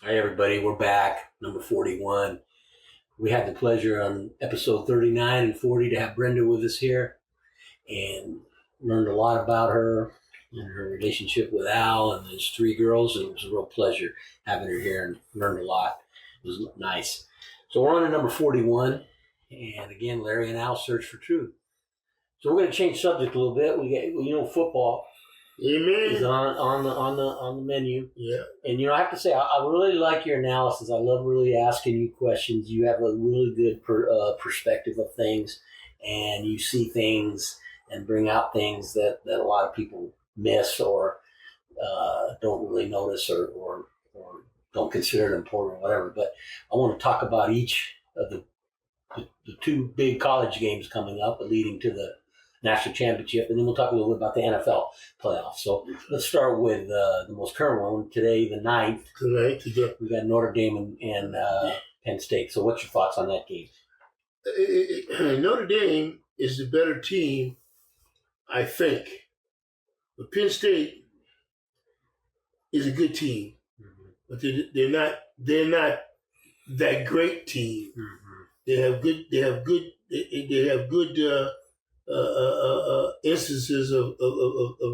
Hi, everybody. We're back, number 41. We had the pleasure on episode 39 and 40 to have Brenda with us here and learned a lot about her and her relationship with Al and his three girls. And it was a real pleasure having her here and learned a lot. It was nice. So we're on to number 41. And again, Larry and Al search for truth. So we're going to change subject a little bit. We get, football. Amen. Is on the menu. Yeah. And I have to say, I really like your analysis. I love really asking you questions. You have a really good perspective of things, and you see things and bring out things that a lot of people miss or don't really notice or don't consider it important or whatever. But I want to talk about each of the two big college games coming up, leading to the national championship, and then we'll talk a little bit about the NFL playoffs. So let's start with the most current one today, the 9th. Tonight, we got Notre Dame and Penn State. So what's your thoughts on that game? Notre Dame is the better team, I think. But Penn State is a good team, but they're not that great team. Mm-hmm. They have good instances of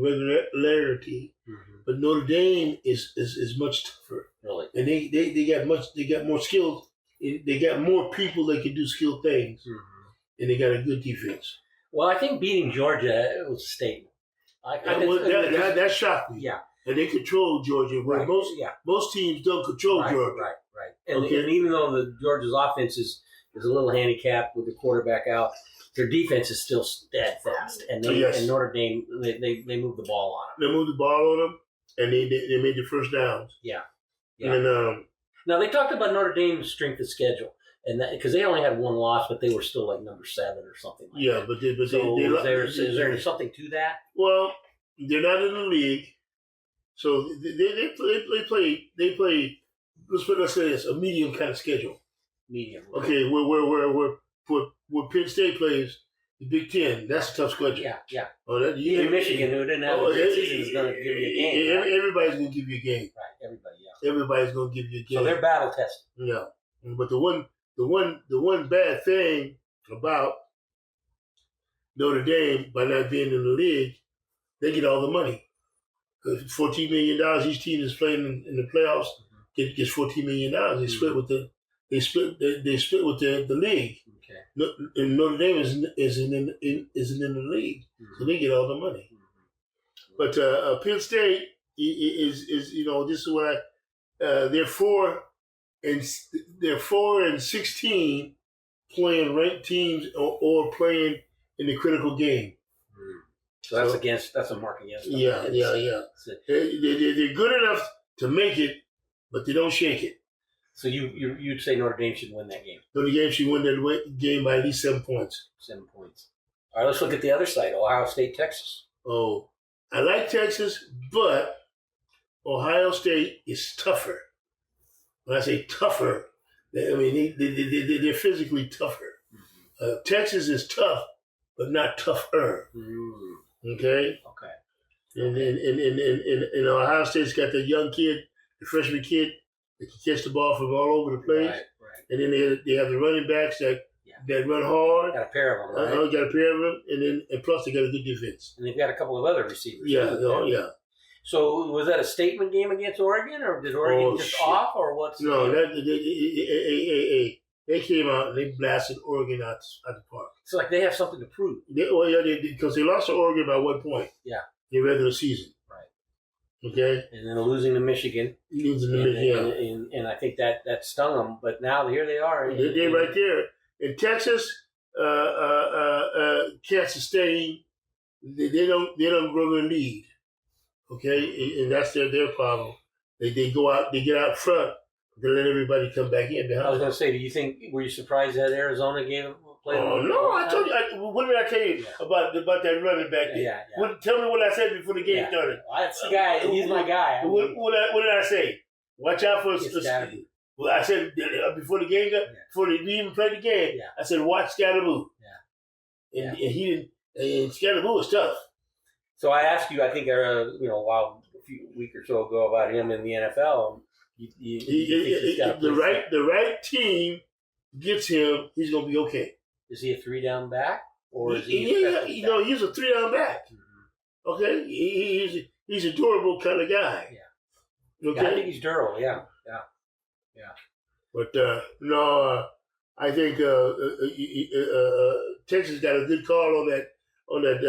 regularity, but Notre Dame is much tougher. Really, and they got more skills. They got more people that can do skilled things, and they got a good defense. Well, I think beating Georgia was a statement. That shocked me. Yeah, and they control Georgia, where most teams don't control Georgia. Right. And even though the Georgia's offense is a little handicapped with the quarterback out, their defense is still steadfast, and and Notre Dame they moved the ball on them. They moved the ball on them, and they made the first downs. Yeah. And now they talked about Notre Dame's strength of schedule, and because they only had one loss, but they were still like number 7 or something. Like that. But is there something to that? Well, they're not in the league, so they play. Let's say this, a medium kind of schedule. Medium. Okay, where Penn State plays the Big Ten, that's a tough schedule. Yeah. Even Michigan, who didn't have a good season, is going to give you a game. Right? Everybody's going to give you a game. Right. Everybody. Everybody's going to give you a game. So they're battle tested. Yeah, but the one bad thing about Notre Dame by not being in the league, they get all the money. $14 million each team is playing in the playoffs. Gets $14 million. They split with the league. Okay. And Notre Dame isn't in the league, so they get all the money. But Penn State is this is what they're 4-16 playing ranked teams or playing in the critical game. So that's a mark against them. Yeah. They're good enough to make it, but they don't shake it. So you'd say Notre Dame should win that game? Notre Dame should win that game by at least 7 points. 7 points. All right, let's look at the other side, Ohio State, Texas. Oh, I like Texas, but Ohio State is tougher. When I say tougher, I mean they're physically tougher. Texas is tough, but not tougher. Okay. And Ohio State's got that young kid, the freshman kid, that can catch the ball from all over the place. Right. And then they have the running backs that run hard. Got a pair of them, right? Got a pair of them, and plus they got a good defense. And they've got a couple of other receivers. Yeah. So was that a statement game against Oregon, or did Oregon off, or what's? No, they came out and they blasted Oregon out the park. It's like they have something to prove. Because they lost to Oregon by 1 point. Yeah. In the regular season. Right. Okay. And then losing to Michigan. And I think that stung them. But now here they are. They're right there. In Texas, Kansas State, they don't really lead. Okay, and that's their problem. They go out, they get out front, they let everybody come back in behind. I was going to say, were you surprised that Arizona played? Oh no! I told you. What did I tell you about that running back? Yeah. Tell me what I said before the game started. That's the guy. He's my guy. What did I say? Watch out for. Well, I said before the game, before they even played the game, I said watch Scatterboo. Yeah. And he didn't. And Scatterboo was tough. So I asked you, I think, a week or so ago about him in the NFL. You think he's got the right team gets him, he's gonna be okay. Is he a 3-down back, or is he? He's a 3-down back. Mm-hmm. Okay, he's a durable kind of guy. Yeah. Okay, Yeah, I think he's durable. Yeah. But I think Texas got a good call on that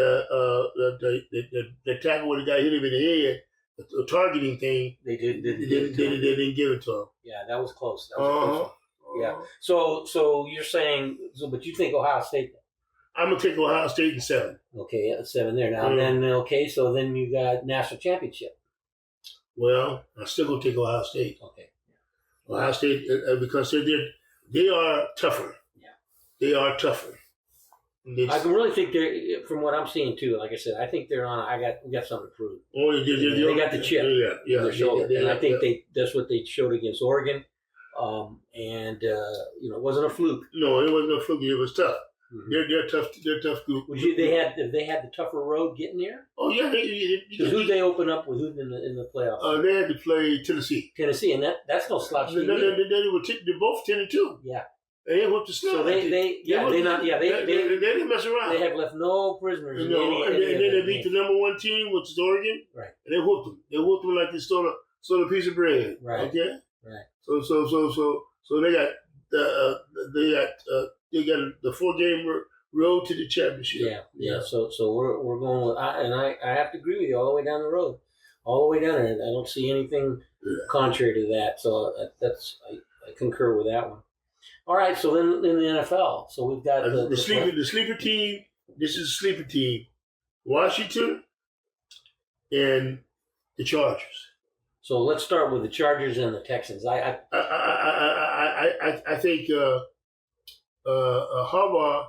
the tackle where the guy hit him in the head, the targeting thing. They didn't give it to him. Yeah, that was close. That was a close one. Yeah. So you're saying, but you think Ohio State? I'm gonna take Ohio State in 7. Okay, 7 there now. And then so then you got national championship. Well, I'm still gonna take Ohio State. Okay. Ohio State because they are tougher. Yeah. They are tougher. I can really think they're, from what I'm seeing too. Like I said, I think they're on. We got something to prove. Oh, they got the chip. Yeah. Their shoulder, and I think that's what they showed against Oregon. It wasn't a fluke. No, it wasn't a fluke. It was tough. Mm-hmm. They're tough. They're tough group. They had the tougher road getting there. Oh yeah, because who they open up with? Who in the playoffs? They had to play Tennessee. And that's no slouch. They're both 10-2. Yeah. They whooped the snow. So they didn't mess around. They have left no prisoners. And then they beat the number 1 team, which is Oregon. Right. And they whooped them. They whooped them like they stole a piece of bread. Right. Okay. Right. So they got the 4-game road to the championship. Yeah. So we're going with, I have to agree with you all the way down the road, all the way down there. I don't see anything contrary to that. So I concur with that one. All right. So then in the NFL, so we've got the sleeper team. This is a sleeper team: Washington and the Chargers. So let's start with the Chargers and the Texans. I think Harbaugh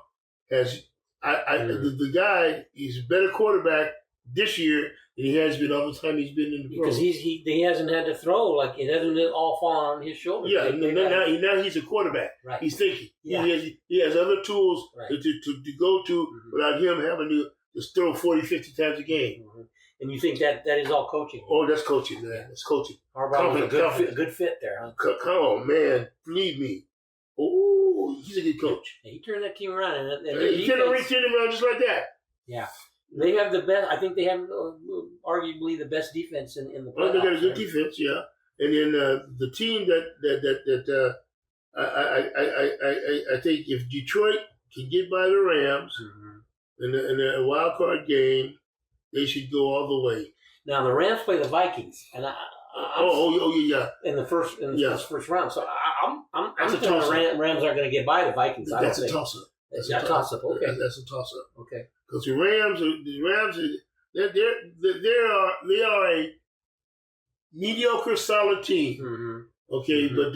has the guy. He's a better quarterback this year than he has been all the time he's been in the because he hasn't had to throw, like it hasn't all fallen on his shoulders. Yeah, now he's a quarterback. Right. He's thinking. Yeah. He has other tools right. to go to without him having to just throw 40, 50 times a game. Mm-hmm. And you think that is all coaching? Oh, that's coaching, man. That's coaching. Harbaugh was a good fit there, huh? Come on, man. Believe me. Oh, he's a good coach. Yeah, he turned that team around. And he turned him around just like that. Yeah. They have the best. I think they have arguably the best defense in the playoffs. They got a good defense, yeah. And then the team that I think if Detroit can get by the Rams in a wild card game, they should go all the way. Now the Rams play the Vikings, and yeah. In the first round. So I'm that's a thinking the Rams aren't going to get by the Vikings. That's a toss up. That's a toss up. Okay, that's a toss up. Okay. Because the Rams they are a mediocre, solid team. Mm-hmm. Okay, but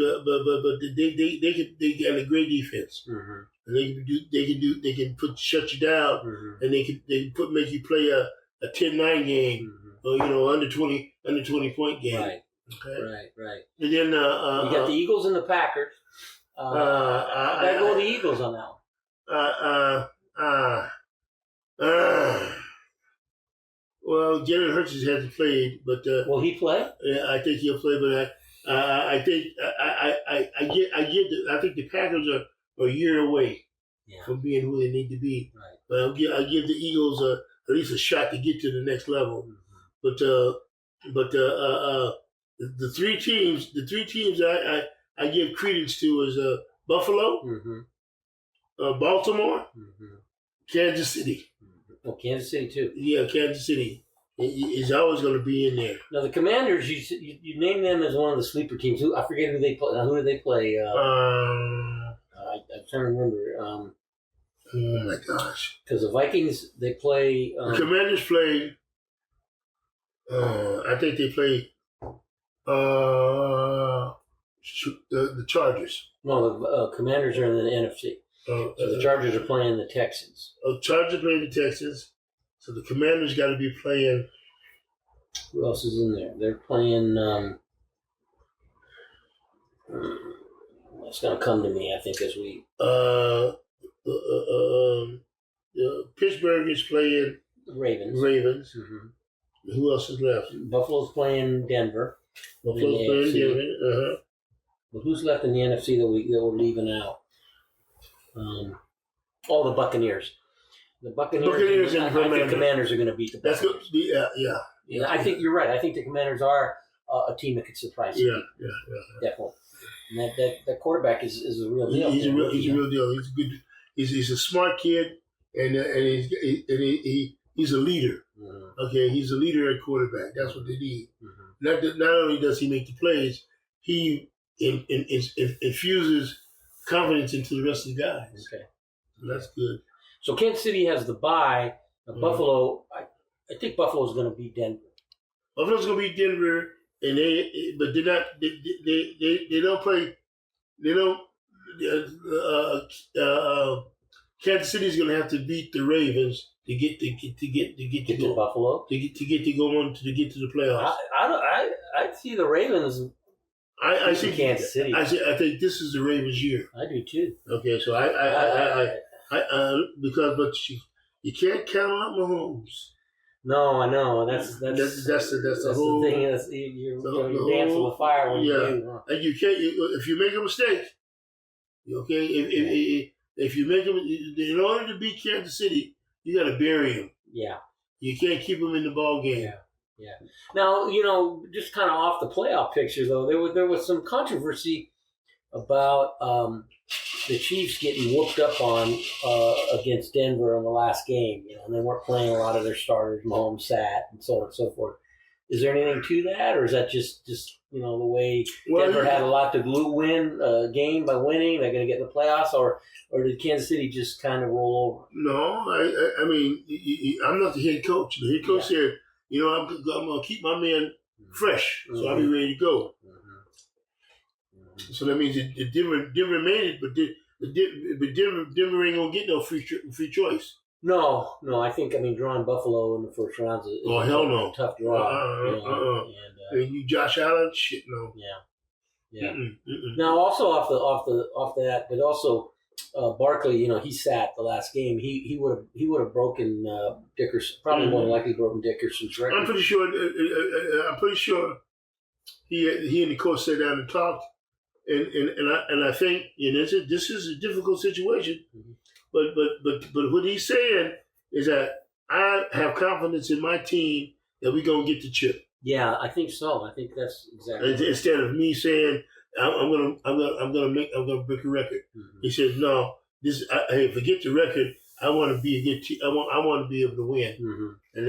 they got a great defense. Mm-hmm. And they can shut you down, and they can make you play a 10-9 game, or under 20 point game. Right. Okay. Right. And then you got the Eagles and the Packers. I gotta go with the Eagles on that one. Well, Jalen Hurts hasn't played, but will he play? Yeah, I think he'll play. But I think I think the Packers are a year away from being who they need to be. Right. But I give the Eagles at least a shot to get to the next level. But the three teams I give credence to is Buffalo, Baltimore, Kansas City. Oh, Kansas City too. Yeah, Kansas City is always going to be in there. Now the Commanders, you name them as one of the sleeper teams. I forget who they play. Who do they play? I'm trying to remember. Oh my gosh! Because the Vikings, they play. The Commanders play. I think they play. The Chargers. No, the Commanders are in the NFC. So the Chargers are playing the Texans. Chargers playing the Texans. So the Commanders got to be playing. Who else is in there? They're playing. It's going to come to me, I think, as we. Pittsburgh is playing Ravens. Mm-hmm. Who else is left? Buffalo's playing Denver. Buffalo's In the playing AFC. Denver. But who's left in the NFC that we're leaving out? The Buccaneers. The Buccaneers and I think Commanders. Commanders are going to beat the That's Buccaneers. good. Yeah. I think you're right. I think the Commanders are a team that could surprise you. Yeah. Definitely. And that quarterback is a real deal. He's a real deal. He's a good. He's a smart kid, and he's a leader. Mm-hmm. Okay, he's a leader at quarterback. That's what they need. Mm-hmm. Not only does he make the plays, he infuses confidence into the rest of the guys. Okay. So that's good. So Kansas City has the bye. Buffalo, I think Buffalo's going to beat Denver. Buffalo's going to beat Denver, but they're not. They don't play. They don't. Kansas City's going to have to beat the Ravens to get to Buffalo to get to the playoffs. I see the Ravens. I see Kansas City. I think this is the Ravens' year. I do too. Okay, so but you can't count out Mahomes. No, I know that's the whole thing. You're dancing with fire when you do. Huh? And you can't if you make a mistake. Okay, if you make him in order to beat Kansas City, you got to bury him. Yeah, you can't keep him in the ball game. Yeah. Now just kind of off the playoff picture though, there was some controversy about the Chiefs getting whooped up on against Denver in the last game. And they weren't playing a lot of their starters. Mahomes sat and so on and so forth. Is there anything to that, or is that just the way Denver had a lot to win a game by winning? They're going to get in the playoffs, or did Kansas City just kind of roll over? No, I mean I'm not the head coach. The head coach said, I'm going to keep my men fresh, so I'll be ready to go. So that means that Denver made it, but Denver ain't gonna get no free choice. No, I think drawing Buffalo in the first round is hell no, a tough draw. And you Josh Allen, shit no. Yeah. Now also off that, but also Barkley, he sat the last game. He would have broken Dickerson, probably more than likely broken Dickerson's record. I'm pretty sure he and the coach sat down and talked. And I think this is a difficult situation, but what he's saying is that I have confidence in my team that we're gonna get the chip. Yeah, I think so. I think that's exactly right. Instead of me saying I'm gonna break a record. Mm-hmm. He said no. Hey, forget the record. I want to be a good team. I want to be able to win, and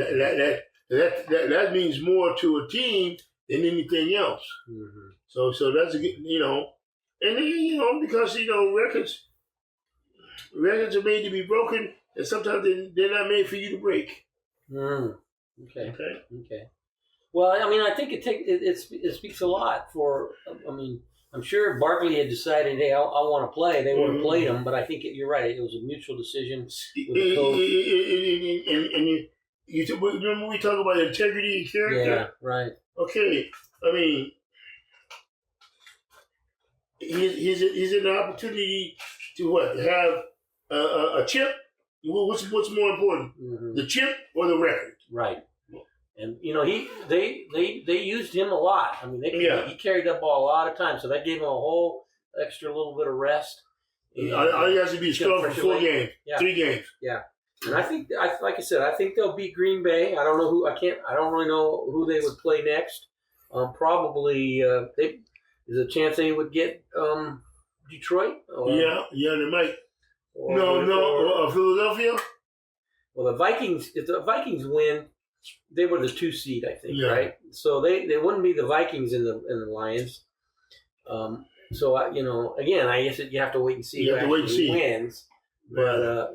that means more to a team than anything else. Mm-hmm. So that's a good, and then, because records are made to be broken, and sometimes they're not made for you to break. Okay. Well, I think it speaks a lot for. I'm sure Barkley had decided, hey, I want to play. They would have played him, but I think you're right. It was a mutual decision with the coach. And you remember we talk about integrity and character? Yeah, right. Okay, he's an opportunity to have a chip. What's more important, the chip or the record? Right. And they used him a lot. He carried that ball a lot of times, so that gave him a whole extra little bit of rest. All he has to be strong for 4 games, 3 games. Yeah. And I think, like I said, I think they'll beat Green Bay. I don't know who. I don't really know who they would play next. Probably there's a chance they would get Detroit. Yeah, they might. Philadelphia. Well, the Vikings. If the Vikings win, they were the 2 seed, I think, right? So they wouldn't be the Vikings in the Lions. So again, I guess you have to wait and see who actually wins. But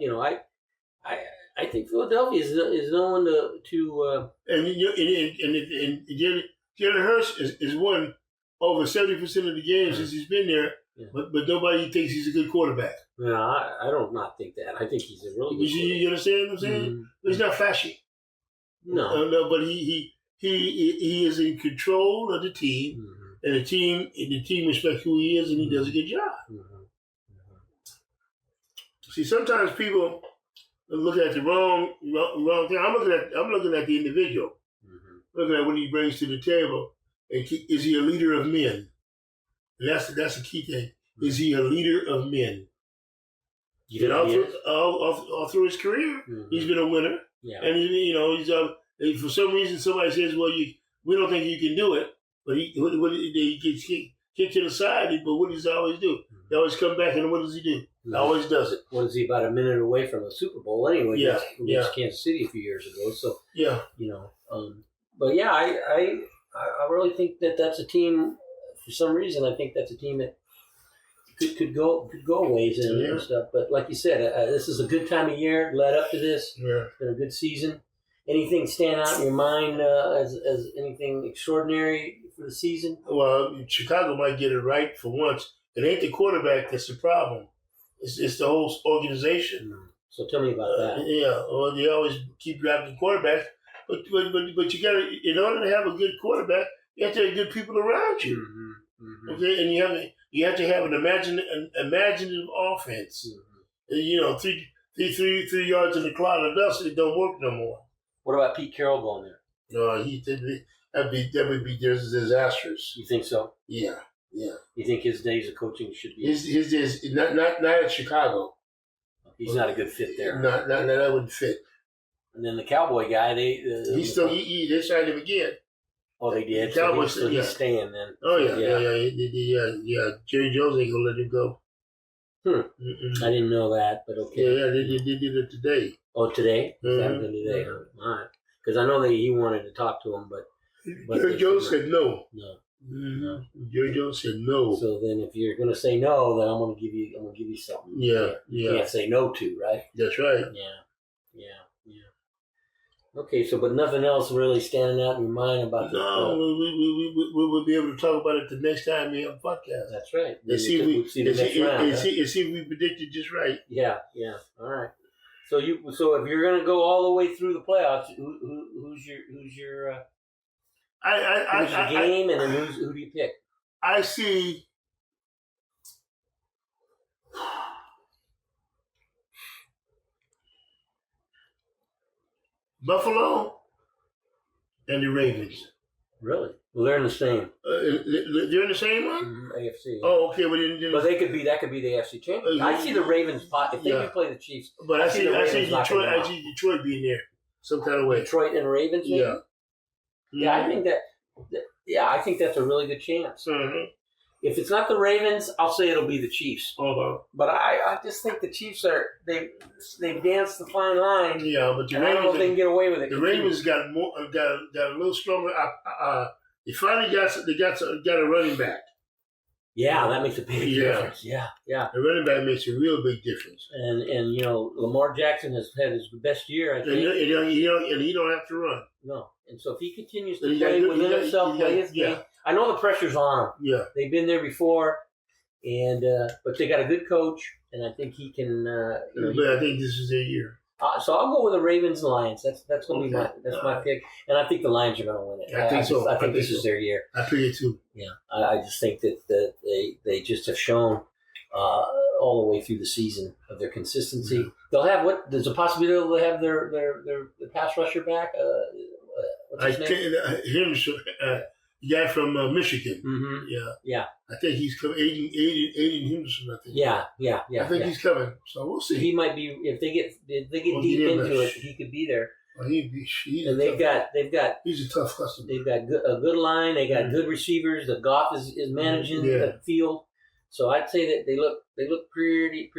I think Philadelphia is known to and Jalen Hurts is won over 70% of the games since he's been there. Yeah. But nobody thinks he's a good quarterback. No, I don't not think that. I think he's a really good quarterback. You understand what I'm saying? Mm-hmm. He's not flashy. No, but he is in control of the team, and the team respects who he is, and he does a good job. See, sometimes people look at the wrong thing. I'm looking at the individual, looking at what he brings to the table. Is he a leader of men? And that's a key thing. Is he a leader of men? You And think all through his career, he's been a winner. Yeah. And he's for some reason somebody says, "Well, we don't think you can do it," but he gets kicked to the side. But what does he always do? He always come back, and what does he do? He always does it. What is he, about a minute away from the Super Bowl anyway? Yeah, against Kansas City a few years ago. So yeah, but yeah, I really think that's a team. For some reason, I think that's a team that could go a ways and stuff. But like you said, this is a good time of year. Led up to this, It's been a good season. Anything stand out in your mind as anything extraordinary for the season? Well, Chicago might get it right for once. It ain't the quarterback that's the problem. It's the whole organization. So tell me about that. Well, they always keep drafting quarterbacks, but you got to, in order to have a good quarterback, you have to have good people around you. Okay, and you have to have an imaginative offense. 3 yards in the cloud of dust, it don't work no more. What about Pete Carroll going there? No, that would be disastrous. You think so? Yeah. You think his days of coaching should be? His days not at Chicago. He's not a good fit there. Not that wouldn't fit. And then the Cowboy guy, they signed him again. Oh, they did. The Cowboys, so he's staying then. Oh yeah. Jerry Jones ain't gonna let him go. I didn't know that, but okay. Yeah, they did it today. Oh, today? Today. All right. Because I know that he wanted to talk to him, but Jerry Jones said no. No. Jerry Jones said no. So then, if you're going to say no, then I'm going to give you something. Yeah. You can't say no to, right? That's right. Yeah. Okay, so but nothing else really standing out in your mind about the we will be able to talk about it the next time we have a podcast. That's right. And see if we predicted just right. Yeah. All right. So if you're going to go all the way through the playoffs, who's your game, and then who do you pick? I see. Buffalo and the Ravens. Really? Well, they're in the same. They're in the same one? AFC. Oh, okay. But that could be the AFC championship. I see the Ravens pot if they can play the Chiefs. But I see Detroit. I see Detroit being there some kind of way. Detroit and Ravens. Maybe? Yeah. Yeah, I think that. Yeah, I think that's a really good chance. Mm-hmm. If it's not the Ravens, I'll say it'll be the Chiefs. Uh-huh. But I just think the Chiefs they've danced the fine line. Yeah, but the Ravens, I don't know if they can get away with it. The Ravens got a little stronger. They finally got a running back. Yeah, that makes a big difference. Yeah. The running back makes a real big difference. And Lamar Jackson has had his best year, I think. And he don't have to run. No. And so if he continues to play within himself, play his game, I know the pressure's on him. Yeah. They've been there before, and but they got a good coach, and I think he can. But I think this is their year. So I'll go with the Ravens and Lions. That's going to be my pick, and I think the Lions are going to win it. I think so. I think this is their year. I figure too. Yeah, I just think that they just have shown all the way through the season of their consistency. Mm-hmm. They'll have there's a possibility they'll have their pass rusher back. What's his name? The guy from Michigan. Mm-hmm. Yeah. I think he's coming. Aiden Henderson. I think. Yeah. I think he's coming. So we'll see. He might be if they get deep into it. He could be there. Well, and they've got. He's a tough customer. They've got a good line. They got good receivers. The Goff is managing the field. So I'd say that they look pretty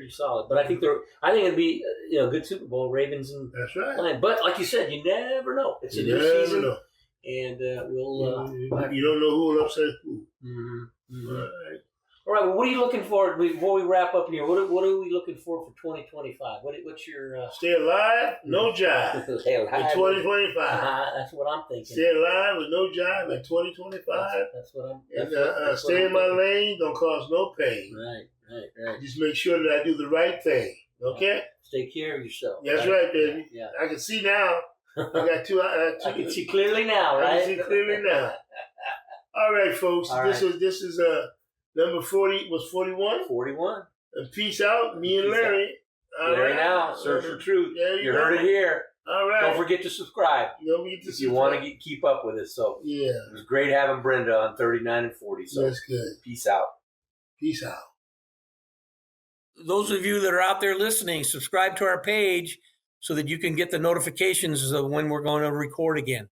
solid. But I think it'd be a good Super Bowl, Ravens and that's right. Lions. But like you said, you never know. It's a new season, and we'll. You don't know who will upset who. Mm-hmm. All right. Well, what are you looking for before we wrap up here? What are we looking for 2025? What's your stay alive, no jive. Stay alive in 2025. That's what I'm thinking. Stay alive with no jive in 2025. That's what I'm. And stay in my lane. Don't cause no pain. Right. Just make sure that I do the right thing. Okay. Take care of yourself. That's right, baby. Yeah. I can see now. I got two. I can see clearly now, right? I can see clearly now. All right, folks. All this is number 40 was 41. 41. And peace out, me and Larry. Larry now, search for truth. You heard it here. All right. Don't forget to subscribe if you want to keep up with us. So Yeah. it was great having Brenda on 39 and 40. So That's good. peace out. Peace out. Those of you that are out there listening, subscribe to our page so that you can get the notifications of when we're going to record again.